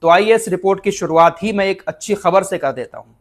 तो आइए इस रिपोर्ट की शुरुआत ही मैं एक अच्छी खबर से कर देता हूं।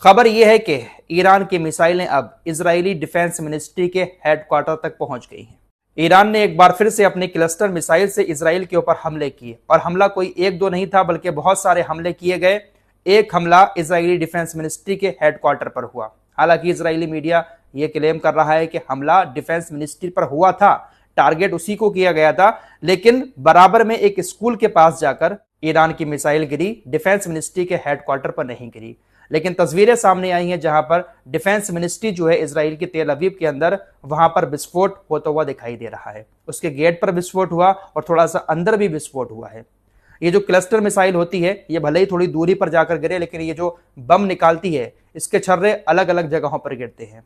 खबर यह है कि ईरान की मिसाइलें अब इजरायली डिफेंस मिनिस्ट्री के हेडक्वार्टर तक पहुंच गई हैं। ईरान ने एक बार फिर से अपनी क्लस्टर मिसाइल से इजराइल के ऊपर हमले किए और हमला कोई एक दो नहीं था बल्कि बहुत सारे हमले किए गए। एक हमला इजरायली डिफेंस मिनिस्ट्री के हेडक्वार्टर पर हुआ। हालांकि इजरायली मीडिया यह क्लेम कर रहा है कि हमला डिफेंस मिनिस्ट्री पर हुआ था, टारगेट उसी को किया गया था, लेकिन बराबर में एक स्कूल के पास जाकर ईरान की मिसाइल गिरी, डिफेंस मिनिस्ट्री के हेडक्वार्टर पर नहीं गिरी। लेकिन तस्वीरें सामने आई हैं जहां पर डिफेंस मिनिस्ट्री जो है इजराइल की तेल अवीव के अंदर, वहां पर विस्फोट होता हुआ दिखाई दे रहा है। उसके गेट पर विस्फोट हुआ और थोड़ा सा अंदर भी विस्फोट हुआ है। ये जो क्लस्टर मिसाइल होती है ये भले ही थोड़ी दूरी पर जाकर गिरे, लेकिन ये जो बम निकालती है इसके छर्रे अलग अलग जगहों पर गिरते हैं।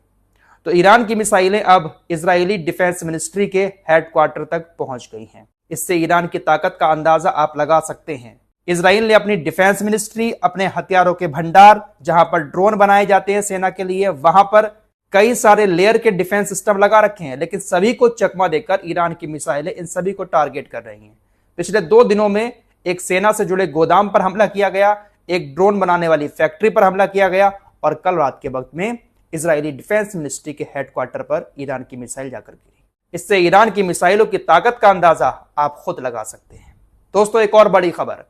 तो ईरान की मिसाइलें अब इजरायली डिफेंस मिनिस्ट्री के हेडक्वार्टर तक पहुंच गई हैं। इससे ईरान की ताकत का अंदाजा आप लगा सकते हैं। इजराइल ने अपनी डिफेंस मिनिस्ट्री, अपने हथियारों के भंडार, जहां पर ड्रोन बनाए जाते हैं सेना के लिए, वहां पर कई सारे लेयर के डिफेंस सिस्टम लगा रखे हैं, लेकिन सभी को चकमा देकर ईरान की मिसाइलें इन सभी को टारगेट कर रही हैं। पिछले 2 दिनों में एक सेना से जुड़े गोदाम पर हमला किया गया, एक ड्रोन बनाने वाली फैक्ट्री पर हमला किया गया और कल रात के वक्त में इजरायली डिफेंस मिनिस्ट्री के हेडक्वार्टर पर ईरान की मिसाइल जाकर गिरी। इससे ईरान की मिसाइलों की ताकत का अंदाजा आप खुद लगा सकते हैं। दोस्तों, एक और बड़ी खबर,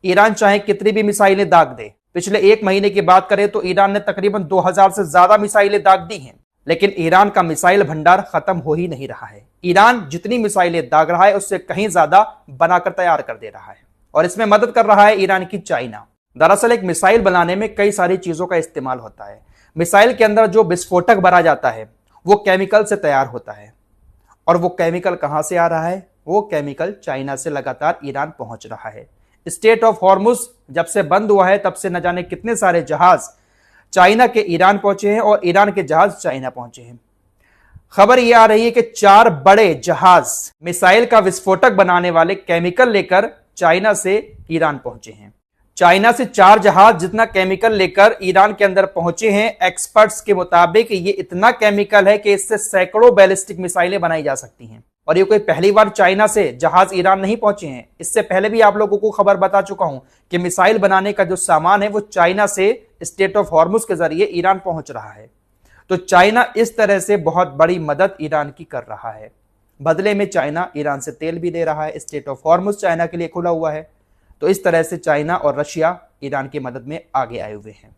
ईरान चाहे कितनी भी मिसाइलें दाग दे, पिछले 1 महीने की बात करें तो ईरान ने तकरीबन 2000 से ज्यादा मिसाइलें दाग दी हैं, लेकिन ईरान का मिसाइल भंडार खत्म हो ही नहीं रहा है। ईरान जितनी मिसाइलें दाग रहा है उससे कहीं ज्यादा बनाकर तैयार कर दे रहा है और इसमें मदद कर रहा है ईरान की चाइना। दरअसल एक मिसाइल बनाने में कई सारी चीजों का इस्तेमाल होता है। मिसाइल के अंदर जो विस्फोटक भरा जाता है वो केमिकल से तैयार होता है, और वो केमिकल कहां से आ रहा है? वो केमिकल चाइना से लगातार ईरान पहुंच रहा है। स्टेट ऑफ हॉर्मुज जब से बंद हुआ है तब से न जाने कितने सारे जहाज चाइना के ईरान पहुंचे हैं और ईरान के जहाज चाइना पहुंचे हैं। खबर यह आ रही है कि 4 बड़े जहाज मिसाइल का विस्फोटक बनाने वाले केमिकल लेकर चाइना से ईरान पहुंचे हैं। चाइना से 4 जहाज जितना केमिकल लेकर ईरान के अंदर पहुंचे हैं। एक्सपर्ट्स के मुताबिक ये इतना केमिकल है कि इससे सैकड़ों बैलिस्टिक मिसाइलें बनाई जा सकती हैं। और ये कोई पहली बार चाइना से जहाज ईरान नहीं पहुंचे हैं। इससे पहले भी आप लोगों को खबर बता चुका हूं कि मिसाइल बनाने का जो सामान है वो चाइना से स्टेट ऑफ हॉर्मुज के जरिए ईरान पहुंच रहा है। तो चाइना इस तरह से बहुत बड़ी मदद ईरान की कर रहा है। बदले में चाइना ईरान से तेल भी ले रहा है। स्टेट ऑफ हॉर्मुज चाइना के लिए खुला हुआ है। तो इस तरह से चाइना और रशिया ईरान की मदद में आगे आए हुए हैं।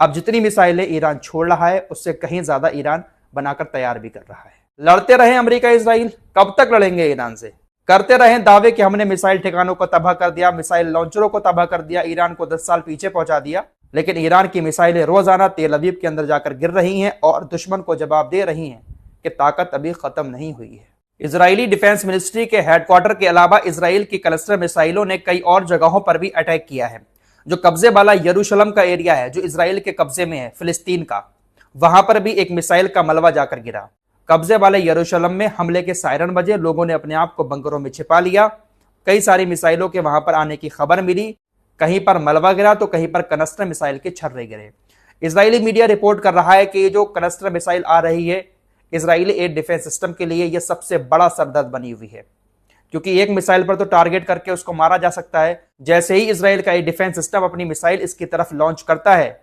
अब जितनी मिसाइलें ईरान छोड़ रहा है उससे कहीं ज्यादा ईरान बनाकर तैयार भी कर रहा है। लड़ते रहे अमेरिका इजराइल, कब तक लड़ेंगे ईरान से? करते रहे दावे कि हमने मिसाइल ठिकानों को तबाह कर दिया, मिसाइल लॉन्चरों को तबाह कर दिया, ईरान को 10 साल पीछे पहुंचा दिया, लेकिन ईरान की मिसाइलें रोजाना तेल अवीव के अंदर जाकर गिर रही हैं और दुश्मन को जवाब दे रही हैं कि ताकत अभी खत्म नहीं हुई है। इजरायली डिफेंस मिनिस्ट्री के हेडक्वार्टर के अलावा इजराइल की क्लस्टर मिसाइलों ने कई और जगहों पर भी अटैक किया है। जो कब्जे वाला यरूशलेम का एरिया है जो इजराइल के कब्जे में है, फिलिस्तीन का, वहां पर भी एक मिसाइल का मलबा जाकर गिरा। कब्जे वाले यरूशलेम में हमले के सायरन बजे, लोगों ने अपने आप को बंकरों में छिपा लिया। कई सारी मिसाइलों के वहां पर आने की खबर मिली। कहीं पर मलबा गिरा तो कहीं पर कनस्टर मिसाइल के छर्रे गिरे। इजरायली मीडिया रिपोर्ट कर रहा है कि ये जो कनस्टर मिसाइल आ रही है इजरायली एयर डिफेंस सिस्टम के लिए यह सबसे बड़ा सरदर्द बनी हुई है, क्योंकि एक मिसाइल पर तो टारगेट करके उसको मारा जा सकता है। जैसे ही इजराइल का एयर डिफेंस सिस्टम अपनी मिसाइल इसकी तरफ लॉन्च करता है,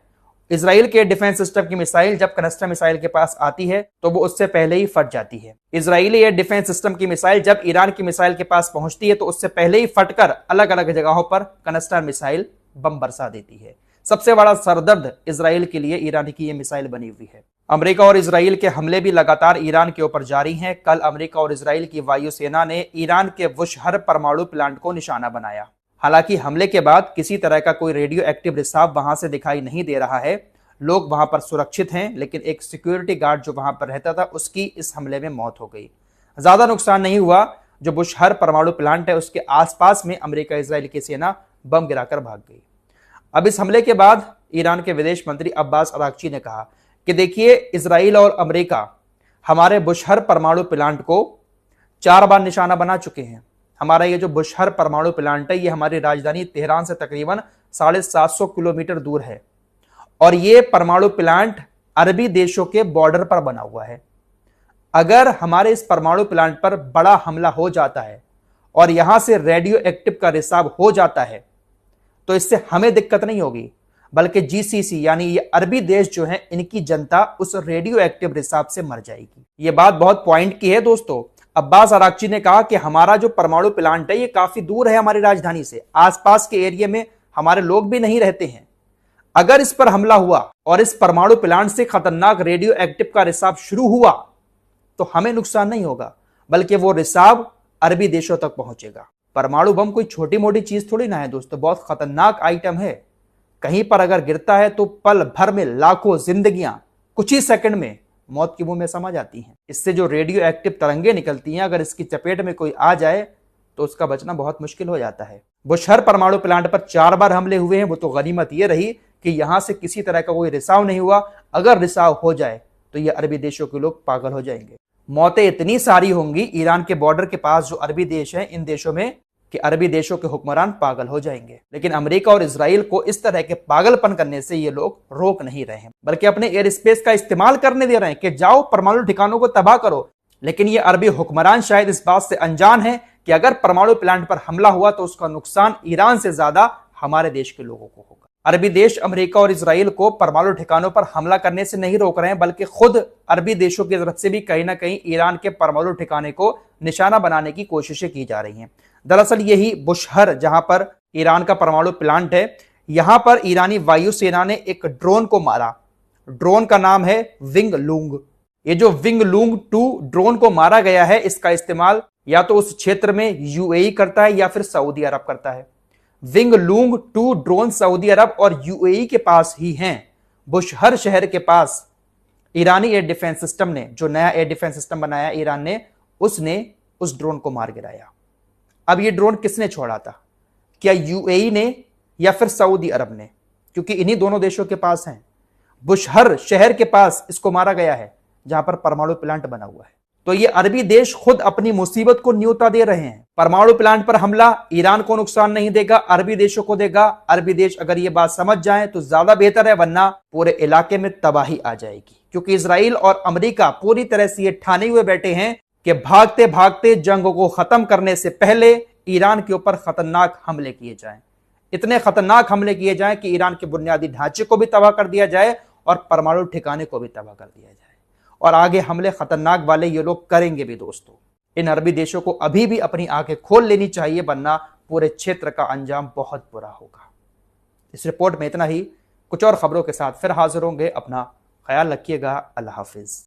इजराइल के डिफेंस सिस्टम की मिसाइल जब कनस्टर मिसाइल के पास आती है तो वो उससे पहले ही फट जाती है। इजरायली एयर डिफेंस सिस्टम की मिसाइल जब ईरान की मिसाइल के पास पहुंचती है तो उससे पहले ही फटकर अलग अलग जगहों पर कनस्टर मिसाइल बम बरसा देती है। सबसे बड़ा सरदर्द इजराइल के लिए ईरान की यह मिसाइल बनी हुई है। अमेरिका और इजराइल के हमले भी लगातार ईरान के ऊपर जारी हैं। कल अमेरिका और इजराइल की वायुसेना ने ईरान के बुशहर परमाणु प्लांट को निशाना बनाया। हालांकि हमले के बाद किसी तरह का कोई रेडियो एक्टिव रिसाव वहां से दिखाई नहीं दे रहा है। लोग वहां पर सुरक्षित हैं, लेकिन एक सिक्योरिटी गार्ड जो वहां पर रहता था उसकी इस हमले में मौत हो गई। ज्यादा नुकसान नहीं हुआ। जो बुशहर परमाणु प्लांट है उसके आसपास में अमेरिका इजराइल की सेना बम गिराकर भाग गई। अब इस हमले के बाद ईरान के विदेश मंत्री अब्बास अरागची ने कहा कि देखिए, इजराइल और अमेरिका हमारे बुशहर परमाणु प्लांट को 4 बार निशाना बना चुके हैं। हमारा ये जो बुशहर परमाणु प्लांट है ये हमारी राजधानी तेहरान से तकरीबन 750 किलोमीटर दूर है और ये परमाणु प्लांट अरबी देशों के बॉर्डर पर बना हुआ है। अगर हमारे इस परमाणु प्लांट पर बड़ा हमला हो जाता है और यहां से रेडियो एक्टिव का रिसाव हो जाता है तो इससे हमें दिक्कत नहीं होगी, बल्कि जीसीसी यानी ये अरबी देश जो है, इनकी जनता उस रेडियो एक्टिव रिसाव से मर जाएगी। ये बात बहुत पॉइंट की है दोस्तों। अब्बास अराक्ची ने कहा कि हमारा जो परमाणु प्लांट है ये काफी दूर है हमारी राजधानी से, आसपास के एरिया में हमारे लोग भी नहीं रहते हैं। अगर इस पर हमला हुआ और इस परमाणु प्लांट से खतरनाक रेडियो एक्टिव का रिसाव शुरू हुआ तो हमें नुकसान नहीं होगा, बल्कि वो रिसाव अरबी देशों तक पहुंचेगा। परमाणु बम कोई छोटी मोटी चीज थोड़ी ना है दोस्तों, बहुत खतरनाक आइटम है। कहीं पर अगर गिरता है तो पल भर में लाखों जिंदगियां कुछ ही सेकंड में मौत के मुंह में समा जाती हैं। इससे जो रेडियो एक्टिव तरंगे निकलती हैं, अगर इसकी चपेट में कोई आ जाए तो उसका बचना बहुत मुश्किल हो जाता है। बुशहर परमाणु प्लांट पर 4 बार हमले हुए हैं, वो तो गनीमत यह रही कि यहां से किसी तरह का कोई रिसाव नहीं हुआ। अगर रिसाव हो जाए तो ये अरबी देशों के लोग पागल हो जाएंगे। मौतें इतनी सारी होंगी ईरान के बॉर्डर के पास जो अरबी देश है, इन देशों में, कि अरबी देशों के हुक्मरान पागल हो जाएंगे। लेकिन अमेरिका और इजराइल को इस तरह के पागलपन करने से ये लोग रोक नहीं रहे हैं, बल्कि अपने एयर स्पेस का इस्तेमाल करने दे रहे हैं कि जाओ परमाणु ठिकानों को तबाह करो। लेकिन ये अरबी हुक्मरान शायद इस बात से अनजान है कि अगर परमाणु प्लांट पर हमला हुआ तो उसका नुकसान ईरान से ज्यादा हमारे देश के लोगों को होगा। अरबी देश अमेरिका और इजराइल को परमाणु ठिकानों पर हमला करने से नहीं रोक रहे हैं, बल्कि खुद अरबी देशों की तरफ से भी कहीं ना कहीं ईरान के परमाणु ठिकाने को निशाना बनाने की कोशिशें की जा रही हैं। दरअसल यही बुशहर, जहां पर ईरान का परमाणु प्लांट है, यहां पर ईरानी वायुसेना ने एक ड्रोन को मारा। ड्रोन का नाम है विंग लूंग। ये जो विंग लूंग 2 ड्रोन को मारा गया है, इसका इस्तेमाल या तो उस क्षेत्र में यूएई करता है या फिर सऊदी अरब करता है। विंग लूंग 2 ड्रोन सऊदी अरब और यूएई के पास ही हैं। बुशहर शहर के पास ईरानी एयर डिफेंस सिस्टम ने, जो नया एयर डिफेंस सिस्टम बनाया ईरान ने, उसने उस ड्रोन को मार गिराया। अब ये ड्रोन किसने छोड़ा था? क्या यूएई ने या फिर सऊदी अरब ने? क्योंकि इन्हीं दोनों देशों के पास हैं। बुशहर शहर के पास इसको मारा गया है, जहां पर परमाणु प्लांट बना हुआ है। तो ये अरबी देश खुद अपनी मुसीबत को न्योता दे रहे हैं। परमाणु प्लांट पर हमला ईरान को नुकसान नहीं देगा, अरबी देशों को देगा। अरबी देश अगर ये बात समझ जाए तो ज्यादा बेहतर है, वरना पूरे इलाके में तबाही आ जाएगी। क्योंकि इजराइल और अमेरिका पूरी तरह से ये ठाने हुए बैठे हैं कि भागते भागते जंग को खत्म करने से पहले ईरान के ऊपर खतरनाक हमले किए जाएं। इतने खतरनाक हमले किए जाएं कि ईरान के बुनियादी ढांचे को भी तबाह कर दिया जाए और परमाणु ठिकाने को भी तबाह कर दिया जाए। और आगे हमले खतरनाक वाले ये लोग करेंगे भी दोस्तों। इन अरबी देशों को अभी भी अपनी आंखें खोल लेनी चाहिए, वरना पूरे क्षेत्र का अंजाम बहुत बुरा होगा। इस रिपोर्ट में इतना ही। कुछ और खबरों के साथ फिर हाजिर होंगे। अपना ख्याल रखिएगा। अल्लाह हाफिज।